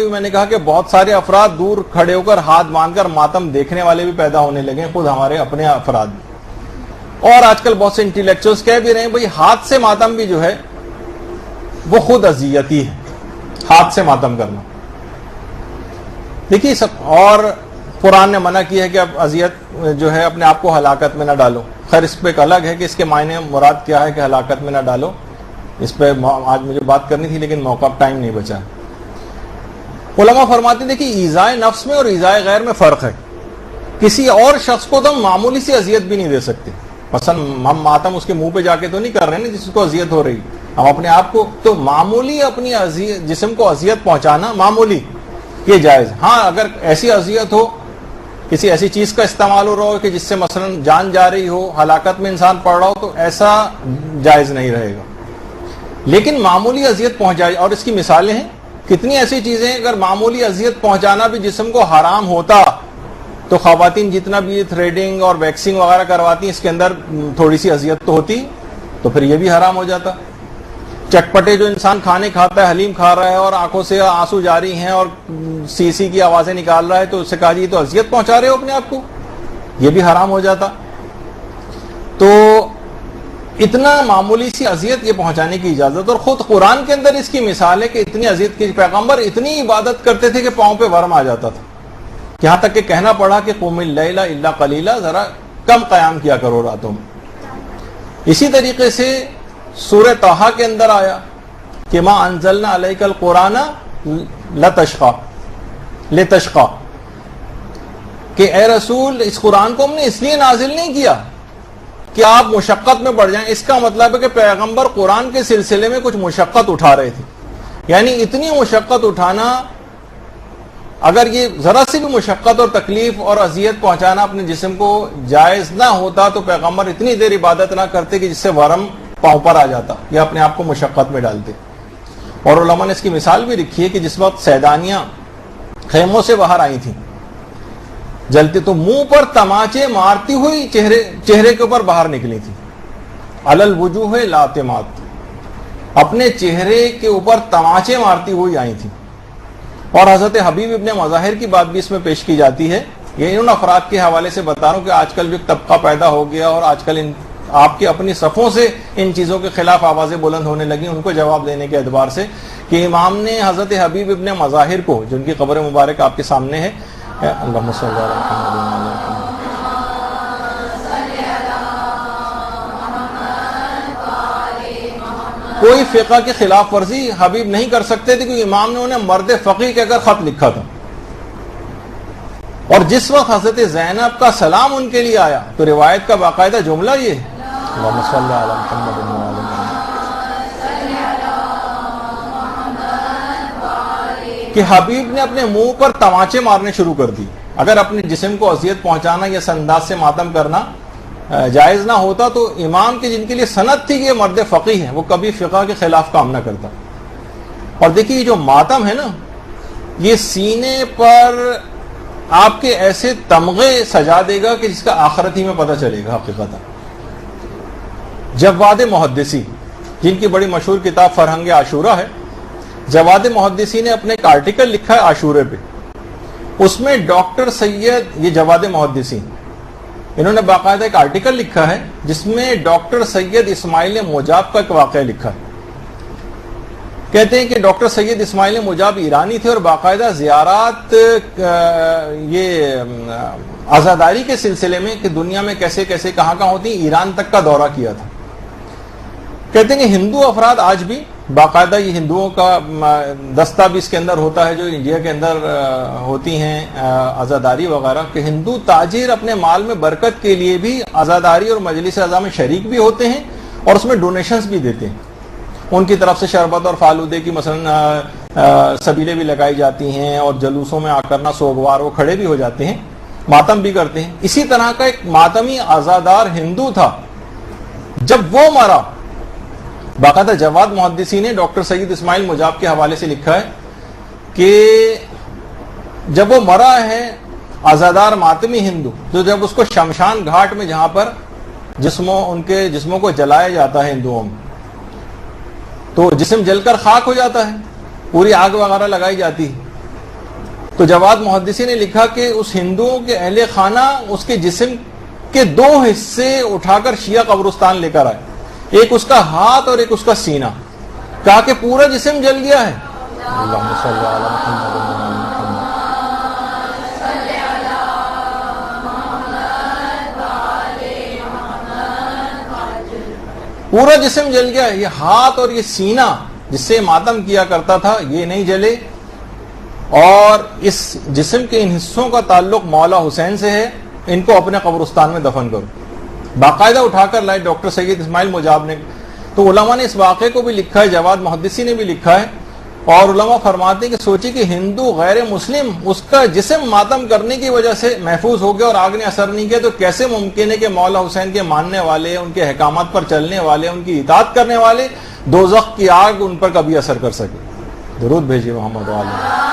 میں نے کہا کہ بہت سارے افراد دور کھڑے ہو کر ہاتھ باندھ کر ماتم دیکھنے والے بھی پیدا ہونے لگے، خود ہمارے اپنے افراد بھی۔ اور آج کل بہت سے انٹیلیکچوئلز کہہ بھی رہے ہیں بھئی ہاتھ سے ماتم بھی جو ہے وہ خود اذیت ہی ہے، ہاتھ سے ماتم کرنا۔ دیکھیے اور قرآن نے منع کیا ہے کہ اب اذیت جو ہے اپنے آپ کو ہلاکت میں نہ ڈالو۔ خیر اس پہ ایک الگ ہے کہ اس کے معنی مراد کیا ہے کہ ہلاکت میں نہ ڈالو، اس پہ آج مجھے بات کرنی تھی لیکن موقع ٹائم نہیں بچا۔ علماء فرماتے ہیں کہ ایذائے نفس میں اور ایذائے غیر میں فرق ہے۔ کسی اور شخص کو تو ہم معمولی سی اذیت بھی نہیں دے سکتے، مثلا ہم ماتم اس کے منہ پہ جا کے تو نہیں کر رہے ہیں جس کو اذیت ہو رہی، ہم اپنے آپ کو تو معمولی اپنی جسم کو اذیت پہنچانا معمولی یہ جائز۔ ہاں اگر ایسی اذیت ہو، کسی ایسی چیز کا استعمال ہو رہا ہو کہ جس سے مثلا جان جا رہی ہو، ہلاکت میں انسان پڑ رہا ہو، تو ایسا جائز نہیں رہے گا۔ لیکن معمولی اذیت پہنچائی، اور اس کی مثالیں ہیں کتنی ایسی چیزیں ہیں، اگر معمولی اذیت پہنچانا بھی جسم کو حرام ہوتا تو خواتین جتنا بھی تھریڈنگ اور ویکسنگ وغیرہ کرواتی ہیں اس کے اندر تھوڑی سی اذیت تو ہوتی، تو پھر یہ بھی حرام ہو جاتا۔ چٹپٹے جو انسان کھانے کھاتا ہے، حلیم کھا رہا ہے اور آنکھوں سے آنسو جاری ہیں اور سی سی کی آوازیں نکال رہا ہے، تو اس سے کہا جی تو اذیت پہنچا رہے ہو اپنے آپ کو، یہ بھی حرام ہو جاتا۔ تو اتنا معمولی سی اذیت یہ پہنچانے کی اجازت، اور خود قرآن کے اندر اس کی مثال ہے کہ اتنی اذیت کی پیغمبر اتنی عبادت کرتے تھے کہ پاؤں پہ ورم آ جاتا تھا، یہاں تک کہ کہنا پڑا کہ قم اللیل الا قلیلا، ذرا کم قیام کیا کرو راتوں میں۔ اسی طریقے سے سورہ طٰہٰ کے اندر آیا کہ ما انزلنا علیک القرآن لتشقى، کہ اے رسول اس قرآن کو ہم نے اس لیے نازل نہیں کیا کہ آپ مشقت میں پڑ جائیں۔ اس کا مطلب ہے کہ پیغمبر قرآن کے سلسلے میں کچھ مشقت اٹھا رہے تھے، یعنی اتنی مشقت اٹھانا، اگر یہ ذرا سی بھی مشقت اور تکلیف اور اذیت پہنچانا اپنے جسم کو جائز نہ ہوتا تو پیغمبر اتنی دیر عبادت نہ کرتے کہ جس سے ورم پاؤں پر آ جاتا یا اپنے آپ کو مشقت میں ڈالتے۔ اور علماء نے اس کی مثال بھی رکھی ہے کہ جس وقت سیدانیاں خیموں سے باہر آئی تھیں جلتے، تو منہ پر تماچے مارتی ہوئی چہرے کے اوپر باہر نکلی تھی، علی الوجوہ لاتمات، اپنے چہرے کے اوپر تماچے مارتی ہوئی آئی تھی۔ اور حضرت حبیب ابن مظاہر کی بات بھی اس میں پیش کی جاتی ہے، یہ ان افراد کے حوالے سے بتا رہا ہوں کہ آج کل جو طبقہ پیدا ہو گیا اور آج کل آپ کے اپنی صفوں سے ان چیزوں کے خلاف آوازیں بلند ہونے لگی، ان کو جواب دینے کے اعتبار سے کہ امام نے حضرت حبیب ابن مظاہر کو، جن کی قبر مبارک آپ کے سامنے ہے، اللہم صلی علی محمد، کوئی فقہ کی خلاف ورزی حبیب نہیں کر سکتے تھے، کیونکہ امام نے انہیں مرد فقیہ کہہ کر خط لکھا تھا۔ اور جس وقت حضرت زینب کا سلام ان کے لیے آیا تو روایت کا باقاعدہ جملہ یہ ہے، اللہم صلی علی محمد کہ حبیب نے اپنے منہ پر تماچے مارنے شروع کر دی۔ اگر اپنے جسم کو اذیت پہنچانا یا اس انداز سے ماتم کرنا جائز نہ ہوتا تو امام کے جن کے لیے سند تھی کہ یہ مرد فقیہ ہیں، وہ کبھی فقہ کے خلاف کام نہ کرتا۔ اور دیکھیے جو ماتم ہے نا، یہ سینے پر آپ کے ایسے تمغے سجا دے گا کہ جس کا آخرت ہی میں پتہ چلے گا حقیقت۔ جواد محدثی، جن کی بڑی مشہور کتاب فرہنگ عاشورہ ہے، جواد محدثی نے اپنے ایک آرٹیکل لکھا ہے عاشورے پہ، اس میں ڈاکٹر سید، یہ جواد محدثی، انہوں نے باقاعدہ ایک آرٹیکل لکھا ہے جس میں ڈاکٹر سید اسماعیل مجاب کا ایک واقعہ لکھا ہے۔ کہتے ہیں کہ ڈاکٹر سید اسماعیل مجاب ایرانی تھے اور باقاعدہ زیارات یہ عزاداری کے سلسلے میں کہ دنیا میں کیسے کیسے کہاں کہاں ہوتی ہیں، ایران تک کا دورہ کیا تھا۔ کہتے ہیں کہ ہندو افراد آج بھی باقاعدہ، یہ ہندوؤں کا دستہ بھی اس کے اندر ہوتا ہے جو انڈیا کے اندر ہوتی ہیں عزاداری وغیرہ، کہ ہندو تاجر اپنے مال میں برکت کے لیے بھی عزاداری اور مجلس اعضاء میں شریک بھی ہوتے ہیں اور اس میں ڈونیشنز بھی دیتے ہیں۔ ان کی طرف سے شربت اور فالودے کی مثلا سبیلیں بھی لگائی جاتی ہیں اور جلوسوں میں آ کرنا سوگوار وہ کھڑے بھی ہو جاتے ہیں، ماتم بھی کرتے ہیں۔ اسی طرح کا ایک ماتمی عزادار ہندو تھا، جب وہ مرا، باقاعدہ جواد محدثی نے ڈاکٹر سید اسماعیل مجاب کے حوالے سے لکھا ہے کہ جب وہ مرا ہے عزادار ماتمی ہندو، تو جب اس کو شمشان گھاٹ میں جہاں پر ان کے جسموں کو جلایا جاتا ہے ہندوؤں میں، تو جسم جل کر خاک ہو جاتا ہے، پوری آگ وغیرہ لگائی جاتی ہے، تو جواد محدثی نے لکھا کہ اس ہندوؤں کے اہل خانہ اس کے جسم کے 2 حصے اٹھا کر شیعہ قبرستان لے کر آئے، ایک اس کا ہاتھ اور ایک اس کا سینہ، کہا کہ پورا جسم جل گیا ہے۔ اللہم صلی علی محمد و علی محمد۔ پورا جسم جل گیا ہے، یہ ہاتھ اور یہ سینہ جس سے ماتم کیا کرتا تھا یہ نہیں جلے، اور اس جسم کے ان حصوں کا تعلق مولا حسین سے ہے، ان کو اپنے قبرستان میں دفن کرو۔ باقاعدہ اٹھا کر لائے ڈاکٹر سید اسماعیل مجاب نے۔ تو علماء نے اس واقعے کو بھی لکھا ہے، جواد محدثی نے بھی لکھا ہے، اور علماء فرماتے ہیں کہ سوچی کہ ہندو غیر مسلم اس کا جسم ماتم کرنے کی وجہ سے محفوظ ہو گیا اور آگ نے اثر نہیں کیا، تو کیسے ممکن ہے کہ مولا حسین کے ماننے والے، ان کے احکامات پر چلنے والے، ان کی اطاعت کرنے والے دوزخ کی آگ ان پر کبھی اثر کر سکے؟ درود بھیجیے محمد علیہ۔